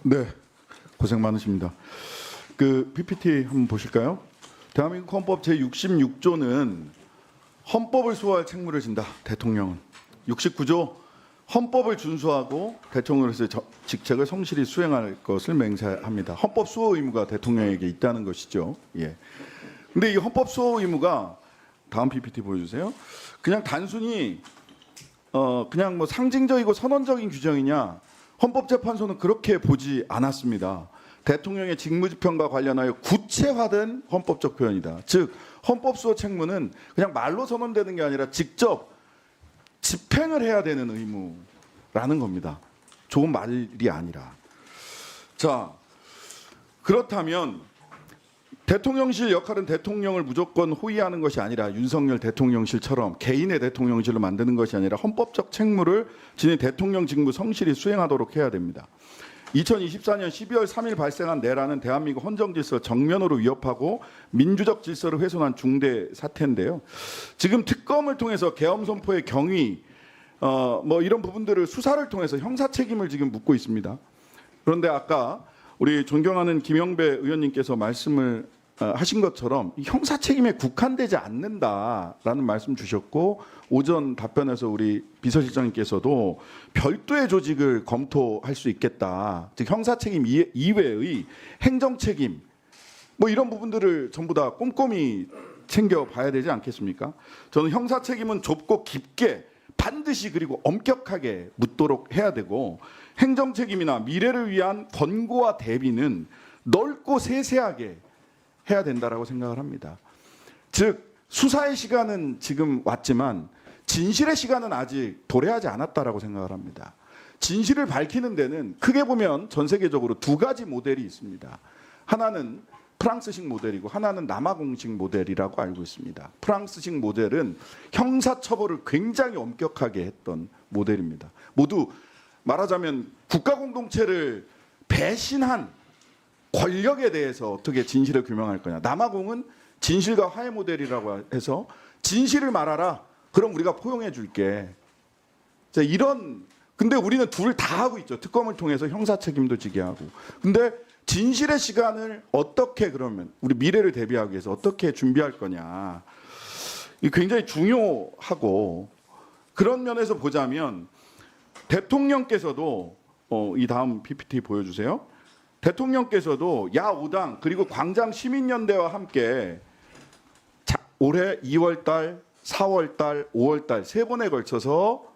네, 고생 많으십니다. 그 PPT 한번 보실까요? 대한민국 헌법 제66조는 헌법을 수호할 책무를 진다. 대통령은 69조 헌법을 준수하고 대통령으로서의 직책을 성실히 수행할 것을 맹세합니다. 헌법 수호 의무가 대통령에게 있다는 것이죠. 예. 근데 이 헌법 수호 의무가 다음 PPT 보여주세요. 그냥 단순히 그냥 뭐 상징적이고 선언적인 규정이냐? 헌법재판소는 그렇게 보지 않았습니다. 대통령의 직무집행과 관련하여 구체화된 헌법적 표현이다. 즉 헌법 수호 책무는 그냥 말로 선언되는 게 아니라 직접 집행을 해야 되는 의무라는 겁니다. 좋은 말이 아니라. 자, 그렇다면 대통령실 역할은 대통령을 무조건 호위하는 것이 아니라 윤석열 대통령실처럼 개인의 대통령실로 만드는 것이 아니라 헌법적 책무를 지닌 대통령 직무 성실히 수행하도록 해야 됩니다. 2024년 12월 3일 발생한 내란은 대한민국 헌정 질서를 정면으로 위협하고 민주적 질서를 훼손한 중대 사태인데요. 지금 특검을 통해서 계엄 선포의 경위 뭐 이런 부분들을 수사를 통해서 형사 책임을 지금 묻고 있습니다. 그런데 아까 우리 존경하는 김영배 의원님께서 말씀을 하신 것처럼 형사 책임에 국한되지 않는다라는 말씀 주셨고 오전 답변에서 우리 비서실장님께서도 별도의 조직을 검토할 수 있겠다. 즉 형사 책임 이외의 행정 책임 뭐 이런 부분들을 전부 다 꼼꼼히 챙겨봐야 되지 않겠습니까? 저는 형사 책임은 좁고 깊게 반드시 그리고 엄격하게 묻도록 해야 되고 행정 책임이나 미래를 위한 권고와 대비는 넓고 세세하게 해야 된다라고 생각을 합니다. 즉 수사의 시간은 지금 왔지만 진실의 시간은 아직 도래하지 않았다라고 생각을 합니다. 진실을 밝히는 데는 크게 보면 전 세계적으로 두 가지 모델이 있습니다. 하나는 프랑스식 모델이고 하나는 남아공식 모델이라고 알고 있습니다. 프랑스식 모델은 형사처벌을 굉장히 엄격하게 했던 모델입니다. 모두 말하자면 국가 공동체를 배신한 권력에 대해서 어떻게 진실을 규명할 거냐. 남아공은 진실과 화해 모델이라고 해서 진실을 말하라. 그럼 우리가 포용해 줄게. 자, 근데 우리는 둘 다 하고 있죠. 특검을 통해서 형사 책임도 지게 하고. 근데 진실의 시간을 어떻게 그러면 우리 미래를 대비하기 위해서 어떻게 준비할 거냐. 이 굉장히 중요하고 그런 면에서 보자면 대통령께서도 이 다음 PPT 보여주세요. 대통령께서도 야5당 그리고 광장 시민연대와 함께 올해 2월달, 4월달, 5월달 세 번에 걸쳐서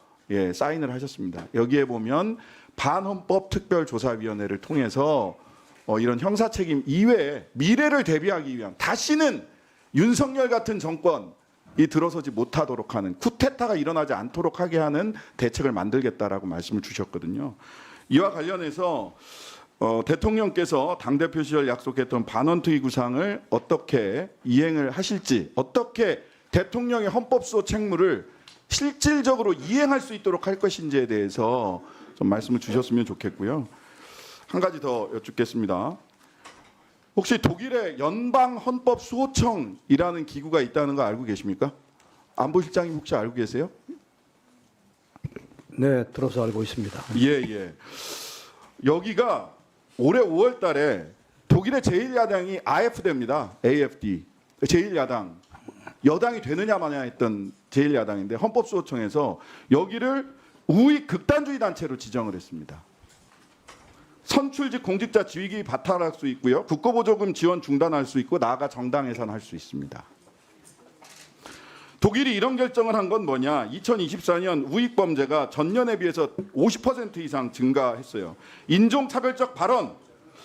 사인을 하셨습니다. 여기에 보면 반헌법 특별조사위원회를 통해서 이런 형사책임 이외에 미래를 대비하기 위한 다시는 윤석열 같은 정권이 들어서지 못하도록 하는 쿠데타가 일어나지 않도록 하게 하는 대책을 만들겠다라고 말씀을 주셨거든요. 이와 관련해서 대통령께서 당대표 시절 약속했던 반헌특위 구상을 어떻게 이행을 하실지 어떻게 대통령의 헌법수호 책무를 실질적으로 이행할 수 있도록 할 것인지에 대해서 좀 말씀을 주셨으면 좋겠고요. 한 가지 더 여쭙겠습니다. 혹시 독일의 연방헌법수호청이라는 기구가 있다는 거 알고 계십니까? 안보실장님 혹시 알고 계세요? 네, 들어서 알고 있습니다. 예. 여기가 올해 5월 달에 독일의 제1야당이 AfD입니다. AfD. 제1야당. 여당이 되느냐 마냐 했던 제1야당인데 헌법수호청에서 여기를 우익 극단주의 단체로 지정을 했습니다. 선출직 공직자 지위기 바탈할 수 있고요. 국고보조금 지원 중단할 수 있고 나아가 정당 해산할 수 있습니다. 독일이 이런 결정을 한 건 뭐냐. 2024년 우익범죄가 전년에 비해서 50% 이상 증가했어요. 인종차별적 발언,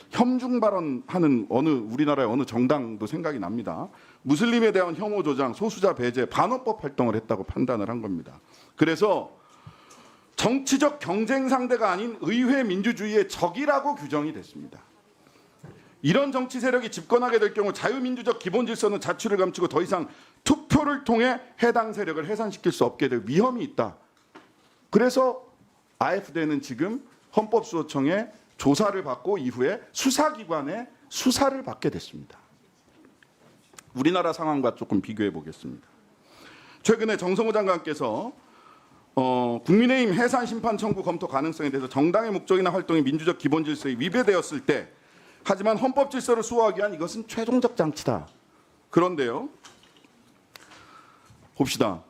혐중 발언하는 우리나라의 어느 정당도 생각이 납니다. 무슬림에 대한 혐오 조장, 소수자 배제, 반헌법 활동을 했다고 판단을 한 겁니다. 그래서 정치적 경쟁 상대가 아닌 의회 민주주의의 적이라고 규정이 됐습니다. 이런 정치 세력이 집권하게 될 경우 자유민주적 기본 질서는 자취를 감추고 더 이상 투표를 통해 해당 세력을 해산시킬 수 없게 될 위험이 있다. 그래서 AfD는 지금 헌법수호청의 조사를 받고 이후에 수사기관의 수사를 받게 됐습니다. 우리나라 상황과 조금 비교해 보겠습니다. 최근에 정성호 장관께서 국민의힘 해산 심판 청구 검토 가능성에 대해서 정당의 목적이나 활동이 민주적 기본 질서에 위배되었을 때 하지만 헌법 질서를 수호하기 위한 이것은 최종적 장치다. 그런데요. 봅시다.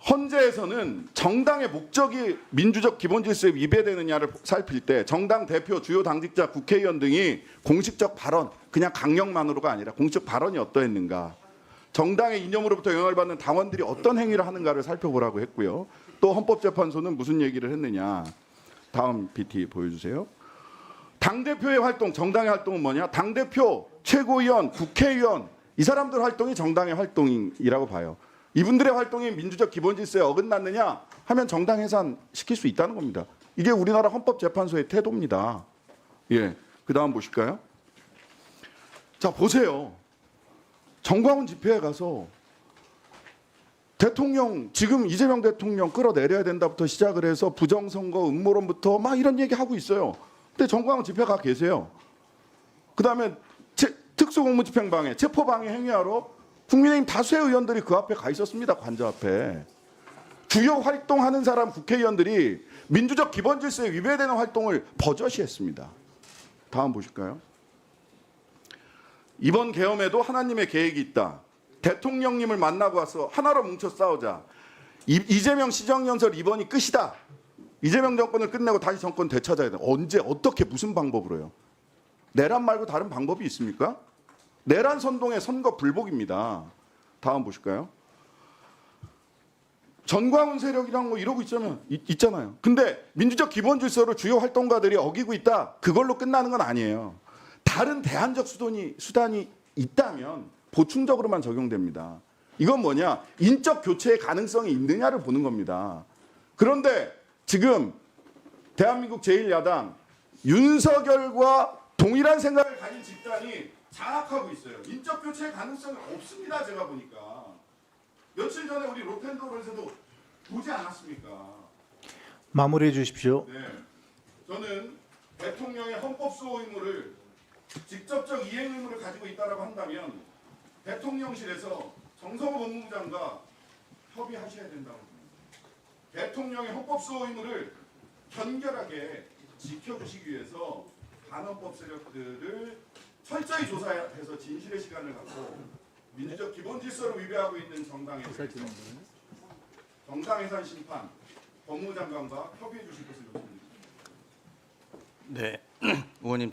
헌재에서는 정당의 목적이 민주적 기본 질서에 위배되느냐를 살필 때 정당 대표, 주요 당직자, 국회의원 등이 공식적 발언, 그냥 강령만으로가 아니라 공식 발언이 어떠했는가, 정당의 이념으로부터 영향을 받는 당원들이 어떤 행위를 하는가를 살펴보라고 했고요. 또 헌법재판소는 무슨 얘기를 했느냐. 다음 PT 보여주세요. 당대표의 활동, 정당의 활동은 뭐냐? 당대표, 최고위원, 국회의원 이 사람들 활동이 정당의 활동이라고 봐요. 이분들의 활동이 민주적 기본 질서에 어긋났느냐 하면 정당 해산시킬 수 있다는 겁니다. 이게 우리나라 헌법재판소의 태도입니다. 예, 그 다음 보실까요? 자, 보세요. 정광훈 집회에 가서 대통령, 지금 이재명 대통령 끌어내려야 된다부터 시작을 해서 부정선거 음모론부터 막 이런 얘기하고 있어요. 근데 정광훈 집회 가 계세요. 그 다음에 특수공무집행방해, 체포방해 행위하러 국민의힘 다수의 의원들이 그 앞에 가 있었습니다. 관저 앞에. 주요 활동하는 사람 국회의원들이 민주적 기본 질서에 위배되는 활동을 버젓이 했습니다. 다음 보실까요? 이번 계엄에도 하나님의 계획이 있다. 대통령님을 만나고 와서 하나로 뭉쳐 싸우자. 이재명 시정연설 이번이 끝이다. 이재명 정권을 끝내고 다시 정권 되찾아야 돼. 언제, 어떻게, 무슨 방법으로요? 내란 말고 다른 방법이 있습니까? 내란 선동의 선거 불복입니다. 다음 보실까요? 전광훈 세력이랑 뭐 이러고 있잖아요. 근데 민주적 기본 질서를 주요 활동가들이 어기고 있다. 그걸로 끝나는 건 아니에요. 다른 대안적 수단이 있다면 보충적으로만 적용됩니다. 이건 뭐냐? 인적 교체의 가능성이 있느냐를 보는 겁니다. 그런데 지금 대한민국 제1야당 윤석열과 동일한 생각을 가진 집단이 장악하고 있어요. 인적 교체의 가능성이 없습니다. 제가 보니까. 며칠 전에 우리 로텐도르에서도 보지 않았습니까? 마무리해 주십시오. 네. 저는 대통령의 헌법 수호 의무를 직접적 이행 의무를 가지고 있다라고 한다면 대통령실에서 정성호 법무부 장관과 협의하셔야 된다고 봅니다. 대통령의 헌법 수호 의무를 견결하게 지켜주시기 위해서 반헌법 세력들을 철저히 조사해서 진실의 시간을 갖고 민주적 기본 질서를 위배하고 있는 정당 해산 심판 법무부 장관과 협의해 주실 것을 요청드립니다. 네, 의원님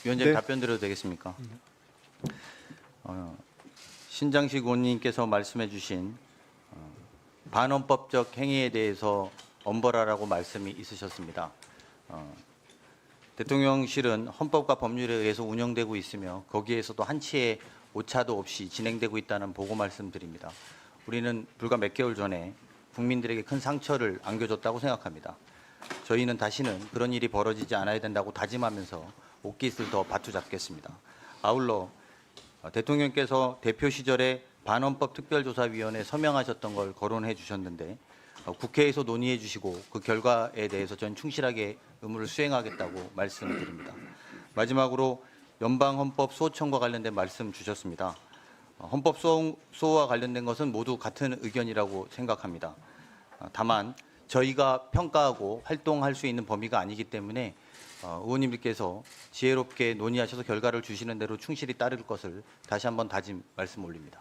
위원장님 네. 답변 드려도 되겠습니까? 신장식 의원님께서 말씀해주신 반헌법적 행위에 대해서 엄벌하라고 말씀이 있으셨습니다. 대통령실은 헌법과 법률에 의해서 운영되고 있으며 거기에서도 한치의 오차도 없이 진행되고 있다는 보고 말씀드립니다. 우리는 불과 몇 개월 전에 국민들에게 큰 상처를 안겨줬다고 생각합니다. 저희는 다시는 그런 일이 벌어지지 않아야 된다고 다짐하면서 옷깃을 더 바투잡겠습니다. 아울러 대통령께서 대표 시절에 반헌법 특별조사위원회 서명하셨던 걸 거론해 주셨는데 국회에서 논의해 주시고 그 결과에 대해서 전 충실하게 의무를 수행하겠다고 말씀드립니다. 마지막으로 연방헌법 수호청과 관련된 말씀 주셨습니다. 헌법 수호와 관련된 것은 모두 같은 의견이라고 생각합니다. 다만 저희가 평가하고 활동할 수 있는 범위가 아니기 때문에 의원님들께서 지혜롭게 논의하셔서 결과를 주시는 대로 충실히 따를 것을 다시 한번 다짐 말씀 올립니다.